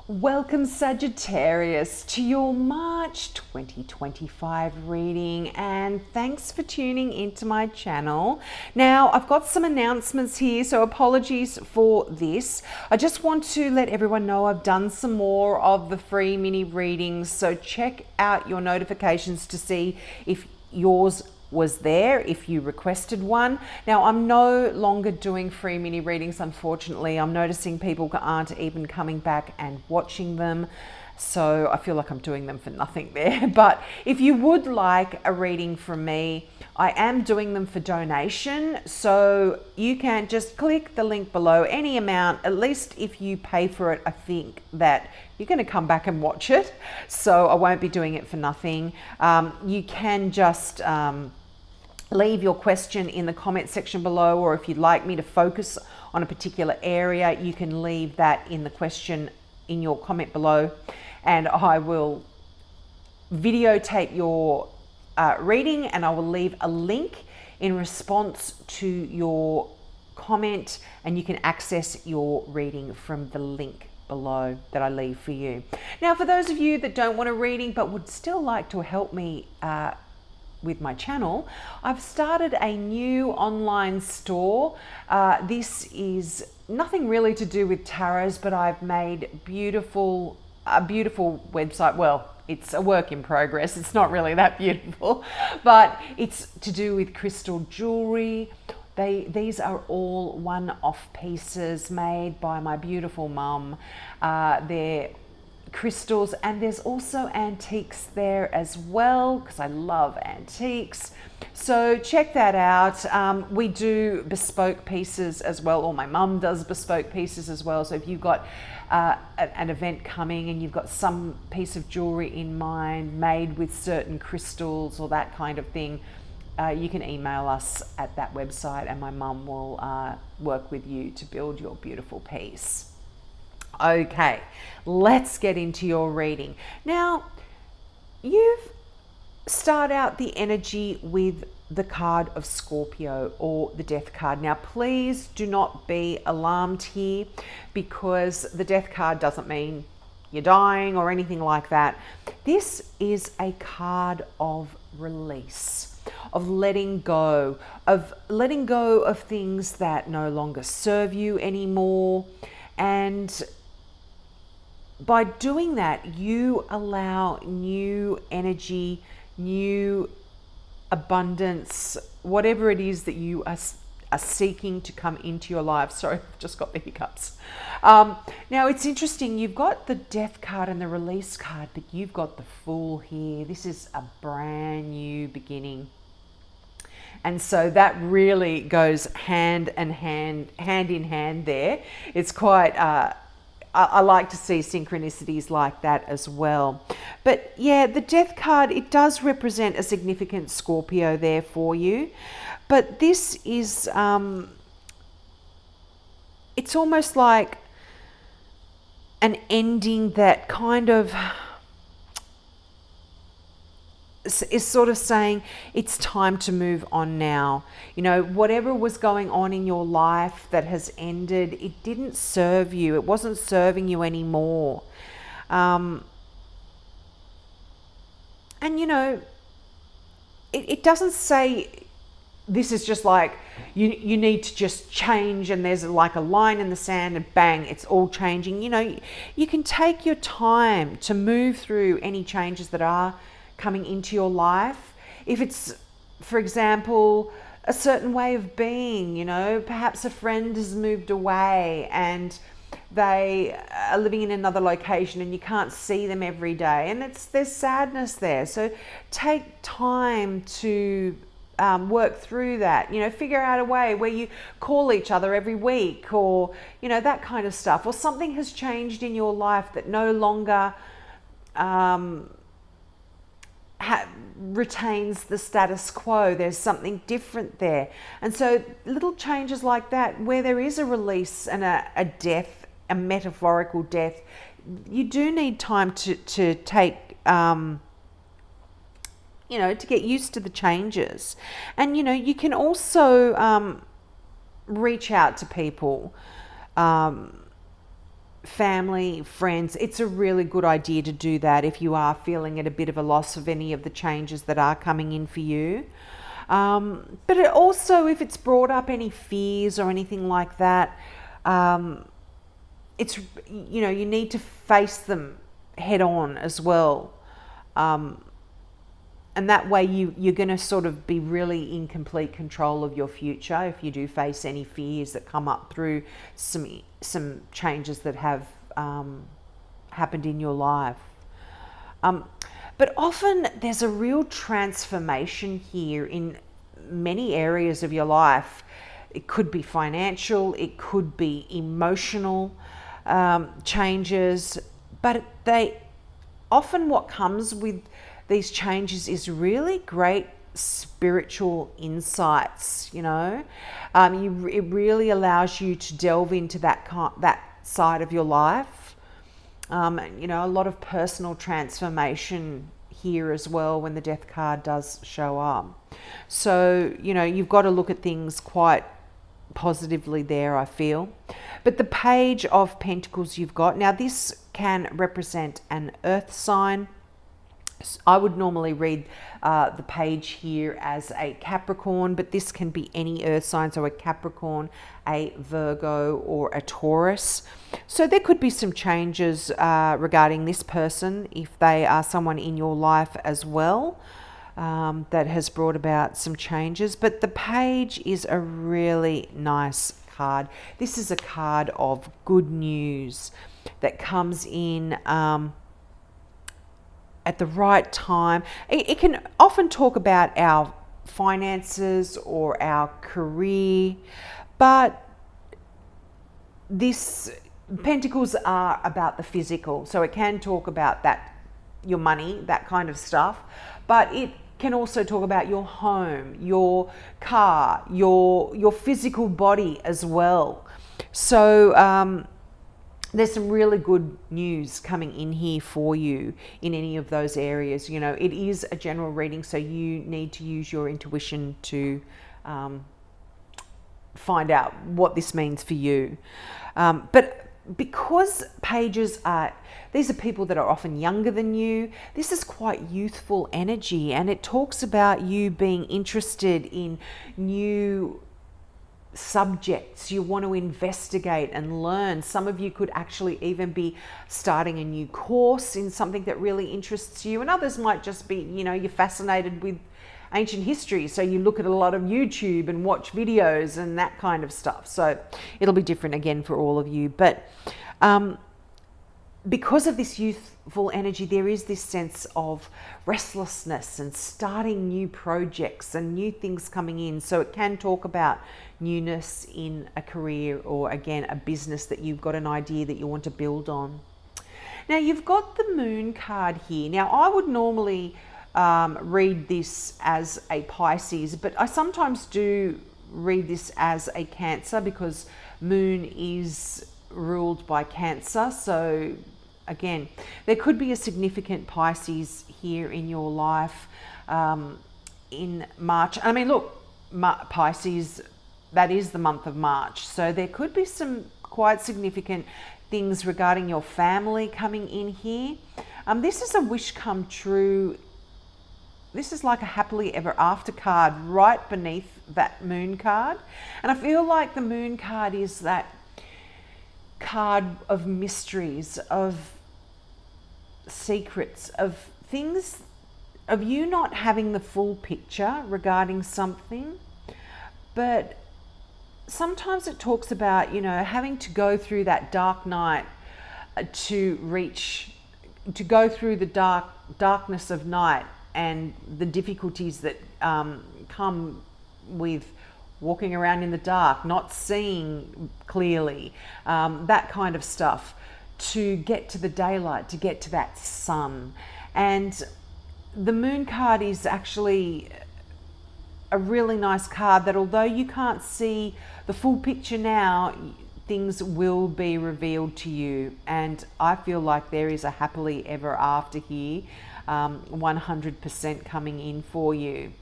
Welcome Sagittarius to your March 2025 reading, and thanks for tuning into my channel. Now I've got some announcements here, so apologies for this. I just want to let everyone know I've done some more of the free mini readings, so check out your notifications to see if yours was there if you requested one. Now I'm no longer doing free mini readings, unfortunately. I'm noticing people aren't even coming back and watching them, so I feel like I'm doing them for nothing there. But if you would like a reading from me, I am doing them for donation, so you can just click the link below, any amount. At least if you pay for it, I think that you're going to come back and watch it, so I won't be doing it for nothing. You can just leave your question in the comment section below, or if you'd like me to focus on a particular area, you can leave that in the question in your comment below, and I will videotape your reading, and I will leave a link in response to your comment, and you can access your reading from the link below that I leave for you. Now, for those of you that don't want a reading but would still like to help me with my channel, I've started a new online store. This is nothing really to do with tarots, but I've made a beautiful website. Well, it's a work in progress. It's not really that beautiful, but it's to do with crystal jewelry. These are all one-off pieces made by my beautiful mum. They're crystals, and there's also antiques there as well, because I love antiques. So check that out. We do bespoke pieces as well, or my mum does bespoke pieces as well. So if you've got an event coming and you've got some piece of jewelry in mind made with certain crystals or that kind of thing, you can email us at that website, and my mum will work with you to build your beautiful piece. Okay, let's get into your reading. Now, you've start out the energy with the card of Scorpio, or the Death card. Now, please do not be alarmed here, because the Death card doesn't mean you're dying or anything like that. This is a card of release, of letting go of things that no longer serve you anymore. And by doing that, you allow new energy, new abundance, whatever it is that you are seeking to come into your life. Sorry, I've just got the hiccups. Now, it's interesting. You've got the Death card and the Release card, but you've got the Fool here. This is a brand new beginning. And so that really goes hand in hand there. It's quite I like to see synchronicities like that as well. But yeah, the Death card, it does represent a significant Scorpio there for you. But this is, it's almost like an ending that kind of is sort of saying it's time to move on now. You know, whatever was going on in your life that has ended, it didn't serve you. It wasn't serving you anymore. And you know, it doesn't say this is just like you need to just change and there's like a line in the sand and bang, it's all changing. You know, you can take your time to move through any changes that are coming into your life. If it's, for example, a certain way of being, you know, perhaps a friend has moved away and they are living in another location and you can't see them every day, and there's sadness there. So take time to work through that, you know, figure out a way where you call each other every week, or, you know, that kind of stuff. Or something has changed in your life that no longer retains the status quo. There's something different there. And so little changes like that, where there is a release and a death, a metaphorical death, you do need time to take, you know, to get used to the changes. And, you know, you can also reach out to people family, friends, it's a really good idea to do that if you are feeling at a bit of a loss of any of the changes that are coming in for you. But it also, if it's brought up any fears or anything like that, it's, you know, you need to face them head on as well. And that way you're going to sort of be really in complete control of your future if you do face any fears that come up through some changes that have happened in your life. But often there's a real transformation here in many areas of your life. It could be financial, it could be emotional changes, but they often, what comes with these changes is really great spiritual insights, you know. It really allows you to delve into that side of your life. You know, a lot of personal transformation here as well when the Death card does show up. So, you know, you've got to look at things quite positively there, I feel. But the Page of Pentacles you've got, now this can represent an earth sign. I would normally read the page here as a Capricorn, but this can be any earth sign, so a Capricorn, a Virgo, or a Taurus. So there could be some changes regarding this person if they are someone in your life as well, that has brought about some changes. But the page is a really nice card. This is a card of good news that comes in at the right time. It can often talk about our finances or our career, but this Pentacles are about the physical, so it can talk about that, your money, that kind of stuff, but it can also talk about your home, your car, your physical body as well. So there's some really good news coming in here for you in any of those areas. You know, it is a general reading, so you need to use your intuition to find out what this means for you. But because pages these are people that are often younger than you, this is quite youthful energy, and it talks about you being interested in new subjects. You want to investigate and learn. Some of you could actually even be starting a new course in something that really interests you, and others might just be, you know, you're fascinated with ancient history, so you look at a lot of YouTube and watch videos and that kind of stuff. So it'll be different again for all of you, but because of this youthful energy, there is this sense of restlessness and starting new projects and new things coming in. So it can talk about newness in a career, or again, a business that you've got an idea that you want to build on. Now you've got the Moon card here. Now I would normally read this as a Pisces, but I sometimes do read this as a Cancer because Moon is ruled by Cancer. So again, there could be a significant Pisces here in your life in March. I mean, look, Pisces, that is the month of March. So there could be some quite significant things regarding your family coming in here. This is a wish come true. This is like a happily ever after card right beneath that Moon card. And I feel like the Moon card is that card of mysteries, of secrets, of things, of you not having the full picture regarding something. But sometimes it talks about, you know, having to go through that dark night to go through the darkness of night and the difficulties that come with walking around in the dark, not seeing clearly, that kind of stuff, to get to the daylight, to get to that sun. And the Moon card is actually a really nice card that, although you can't see the full picture now, things will be revealed to you. And I feel like there is a happily ever after here, 100% coming in for you.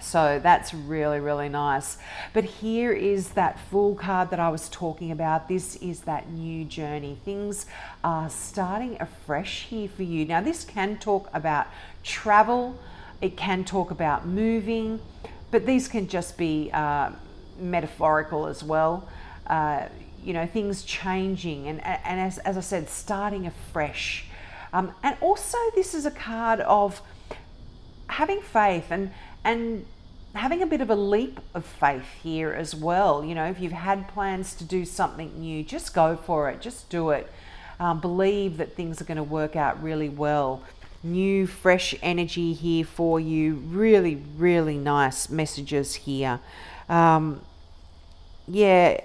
So that's really, really nice. But here is that Fool card that I was talking about. This is that new journey. Things are starting afresh here for you. Now, this can talk about travel. It can talk about moving, but these can just be metaphorical as well. You know, things changing and as I said, starting afresh. And also this is a card of having faith and having a bit of a leap of faith here as well. You know, if you've had plans to do something new, just go for it, just do it. Believe that things are going to work out really well. New, fresh energy here for you. Really, really nice messages here. Yeah,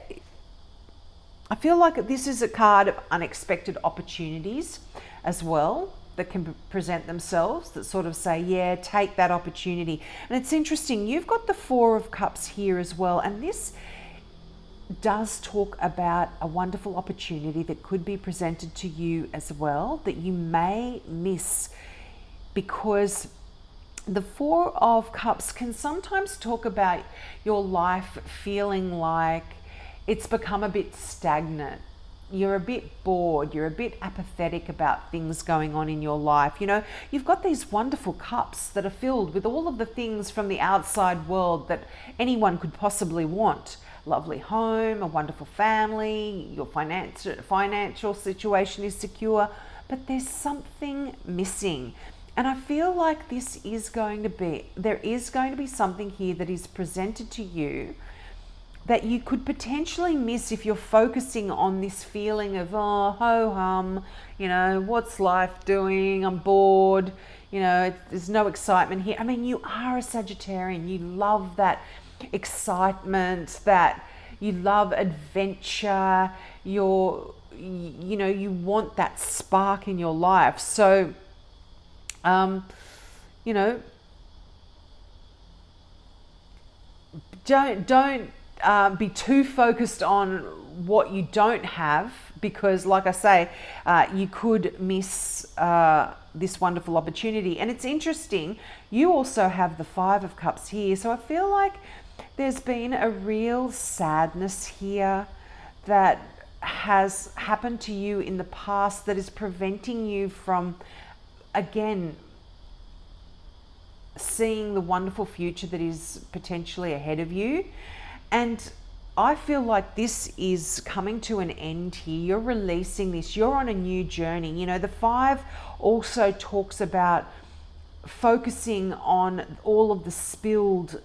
I feel like this is a card of unexpected opportunities as well that can present themselves, that sort of say, yeah, take that opportunity. And it's interesting, you've got the Four of Cups here as well, and this does talk about a wonderful opportunity that could be presented to you as well that you may miss, because the Four of Cups can sometimes talk about your life feeling like it's become a bit stagnant. You're a bit bored, you're a bit apathetic about things going on in your life. You know, you've got these wonderful cups that are filled with all of the things from the outside world that anyone could possibly want. Lovely home, a wonderful family, your financial situation is secure, but there's something missing. And I feel like there is going to be something here that is presented to you that you could potentially miss if you're focusing on this feeling of, oh, ho-hum, you know, what's life doing? I'm bored, you know, there's no excitement here. I mean, you are a Sagittarian. You love that excitement, that you love adventure. You want that spark in your life. So, you know, don't be too focused on what you don't have, because like I say, you could miss this wonderful opportunity. And it's interesting, you also have the Five of Cups here, so I feel like there's been a real sadness here that has happened to you in the past that is preventing you from, again, seeing the wonderful future that is potentially ahead of you. And I feel like this is coming to an end here. You're releasing this. You're on a new journey. You know, the Five also talks about focusing on all of the spilled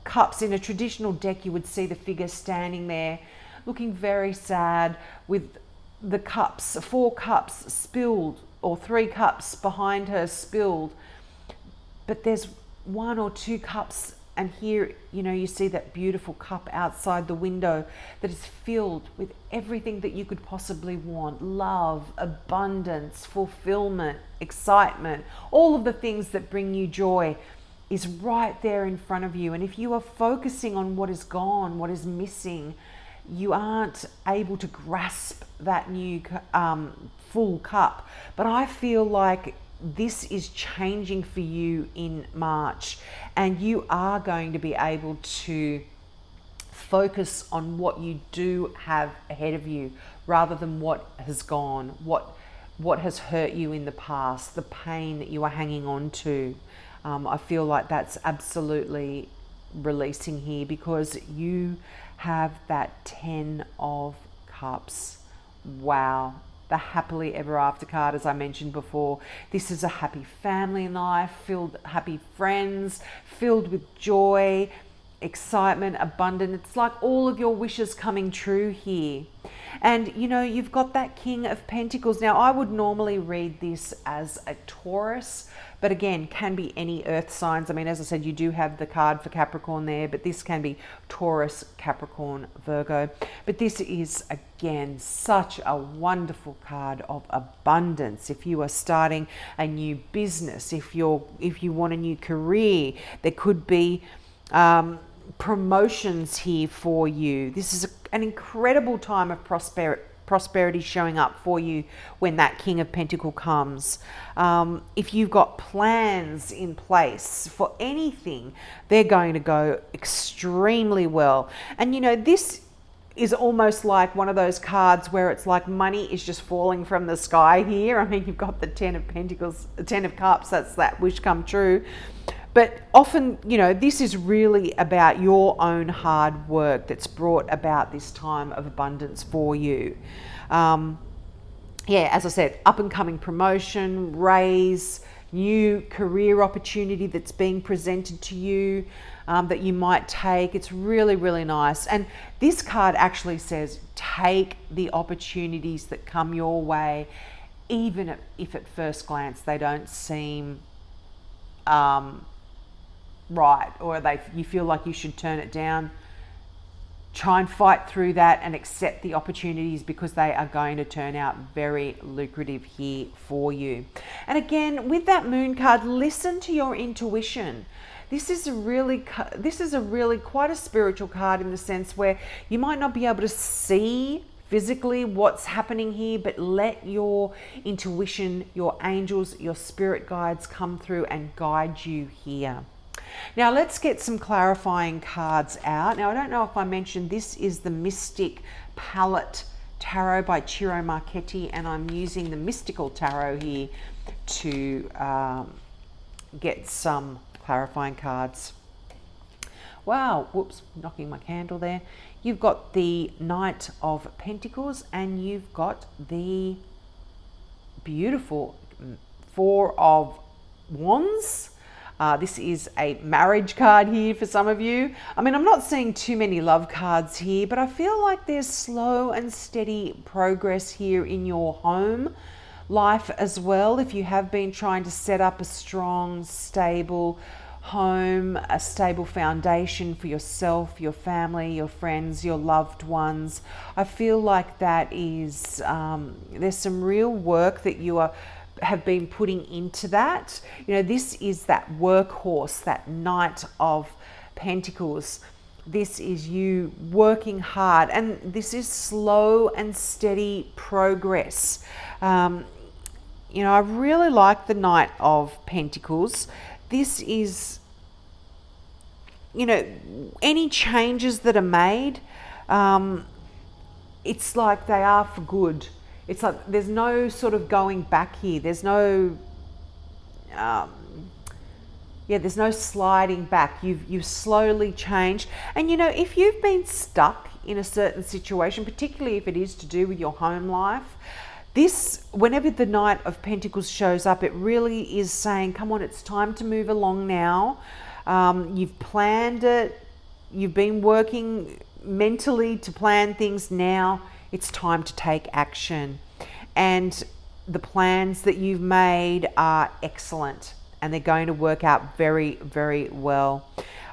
cups. In a traditional deck, you would see the figure standing there looking very sad with the cups, 4 cups spilled, or 3 cups behind her spilled. But there's 1 or 2 cups, and here, you know, you see that beautiful cup outside the window that is filled with everything that you could possibly want. Love, abundance, fulfillment, excitement, all of the things that bring you joy is right there in front of you. And if you are focusing on what is gone, what is missing, you aren't able to grasp that new full cup. But I feel like this is changing for you in March, and you are going to be able to focus on what you do have ahead of you rather than what has gone, what has hurt you in the past, the pain that you are hanging on to. I feel like that's absolutely releasing here, because you have that 10 of Cups. Wow. The happily ever after card, as I mentioned before. This is a happy family life, happy friends, filled with joy, excitement, abundance. It's like all of your wishes coming true here. And you know, you've got that King of Pentacles. Now, I would normally read this as a Taurus, but again, can be any earth signs. I mean, as I said, you do have the card for Capricorn there, but this can be Taurus, Capricorn, Virgo. But this is, again, such a wonderful card of abundance. If you are starting a new business, if you want a new career, there could be promotions here for you. This is an incredible time of prosperity showing up for you when that King of Pentacles comes. If you've got plans in place for anything, they're going to go extremely well. And you know, this is almost like one of those cards where it's like money is just falling from the sky here. I mean, you've got the 10 of Pentacles, 10 of Cups, that's that wish come true. But often, you know, this is really about your own hard work that's brought about this time of abundance for you. Yeah, as I said, up and coming promotion, raise, new career opportunity that's being presented to you that you might take. It's really, really nice. And this card actually says, take the opportunities that come your way, even if at first glance they don't seem right, or you feel like you should turn it down. Try and fight through that and accept the opportunities, because they are going to turn out very lucrative here for you. And again, with that Moon card, listen to your intuition. This is a really quite a spiritual card, in the sense where you might not be able to see physically what's happening here, but let your intuition, your angels, your spirit guides come through and guide you here. Now let's get some clarifying cards out. Now I don't know if I mentioned, this is the Mystic Palette Tarot by Ciro Marchetti, and I'm using the Mystical Tarot here to get some clarifying cards. Wow, whoops, knocking my candle there. You've got the Knight of Pentacles, and you've got the beautiful Four of Wands. This is a marriage card here for some of you. I mean, I'm not seeing too many love cards here, but I feel like there's slow and steady progress here in your home life as well. If you have been trying to set up a strong, stable home, a stable foundation for yourself, your family, your friends, your loved ones, I feel like that is, there's some real work that you have been putting into that. You know, this is that workhorse, that Knight of Pentacles. This is you working hard, and this is slow and steady progress. You know, I really like the Knight of Pentacles. This is, you know, any changes that are made, it's like they are for good. It's like there's no sort of going back here. There's no, there's no sliding back. You've slowly changed. And you know, if you've been stuck in a certain situation, particularly if it is to do with your home life, this, whenever the Knight of Pentacles shows up, it really is saying, come on, it's time to move along now. You've planned it. You've been working mentally to plan things. Now it's time to take action. And the plans that you've made are excellent, and they're going to work out very, very well.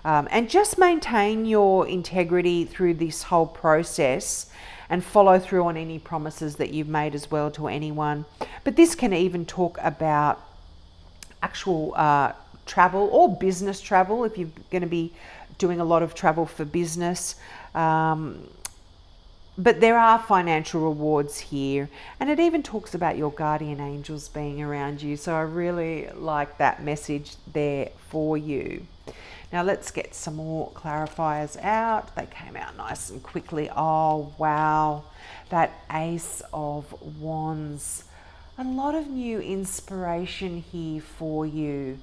And just maintain your integrity through this whole process, and follow through on any promises that you've made as well to anyone. But this can even talk about actual travel or business travel, if you're going to be doing a lot of travel for business. But there are financial rewards here, and it even talks about your guardian angels being around you. So I really like that message there for you. Now let's get some more clarifiers out. They came out nice and quickly. Oh, wow. That Ace of Wands. A lot of new inspiration here for you.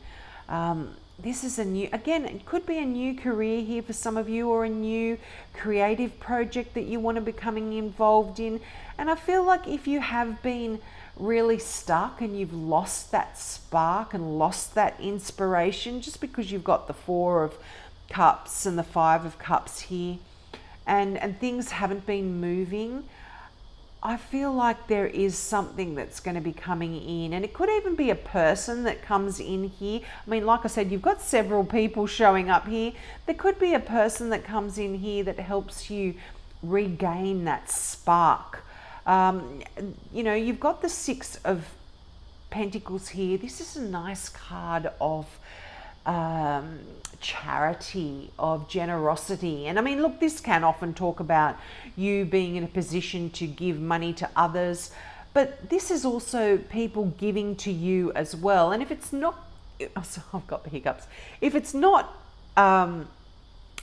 This is a new, again, it could be a new career here for some of you, or a new creative project that you want to be becoming involved in. And I feel like if you have been really stuck and you've lost that spark and lost that inspiration, just because you've got the Four of Cups and the Five of Cups here, and things haven't been moving, I feel like there is something that's going to be coming in, and it could even be a person that comes in here. I mean, like I said, you've got several people showing up here. There could be a person that comes in here that helps you regain that spark. You know, you've got the Six of Pentacles here. This is a nice card of charity, of generosity. And I mean, look, this can often talk about you being in a position to give money to others, but this is also people giving to you as well. And if it's not, I've got the hiccups. If it's not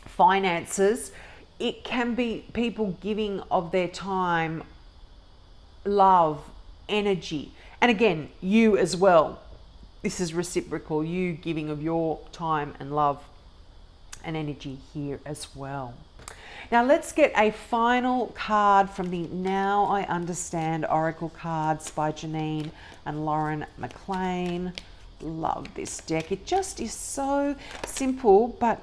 finances, it can be people giving of their time, love, energy. And again, you as well. This is reciprocal, you giving of your time and love and energy here as well. Now let's get a final card from the Now I Understand Oracle cards by Janine and Lauren McLean. Love this deck. It just is so simple, but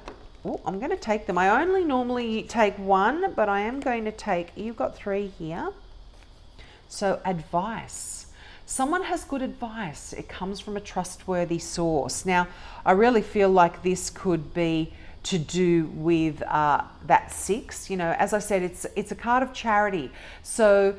I'm going to take them. I only normally take one, but I am going to take, you've got 3 here. So advice. Someone has good advice. It comes from a trustworthy source. Now, I really feel like this could be to do with that 6. You know, as I said, it's a card of charity. So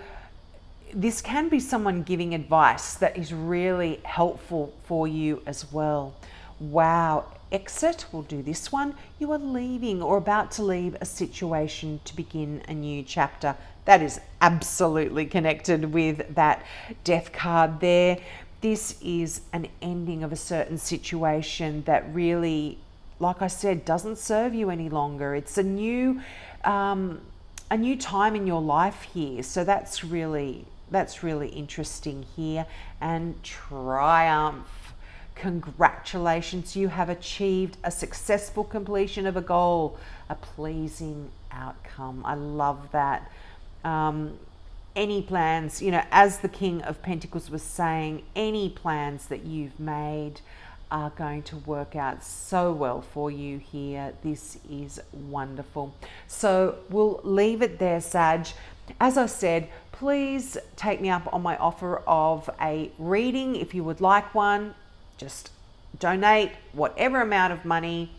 this can be someone giving advice that is really helpful for you as well. Wow. Exit, we'll do this one. You are leaving or about to leave a situation to begin a new chapter. That is absolutely connected with that death card there. This is an ending of a certain situation that really, like I said, doesn't serve you any longer. It's a new time in your life here. So that's really interesting here. And triumph. Congratulations, you have achieved a successful completion of a goal, a pleasing outcome. I love that. Any plans, you know, as the King of Pentacles was saying, any plans that you've made are going to work out so well for you here. This is wonderful. So we'll leave it there, Sag. As I said, please take me up on my offer of a reading if you would like one. Just donate whatever amount of money.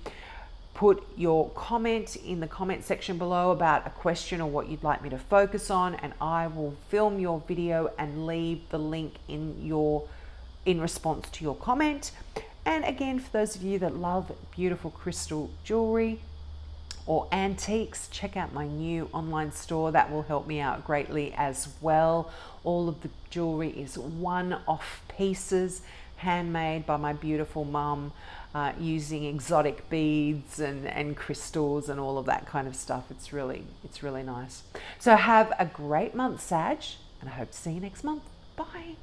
Put your comment in the comment section below about a question or what you'd like me to focus on, and I will film your video and leave the link in response to your comment. And again, for those of you that love beautiful crystal jewelry or antiques, check out my new online store. That will help me out greatly as well. All of the jewelry is one-off pieces, handmade by my beautiful mum, using exotic beads and crystals and all of that kind of stuff. It's really nice. So have a great month, Sag, and I hope to see you next month. Bye.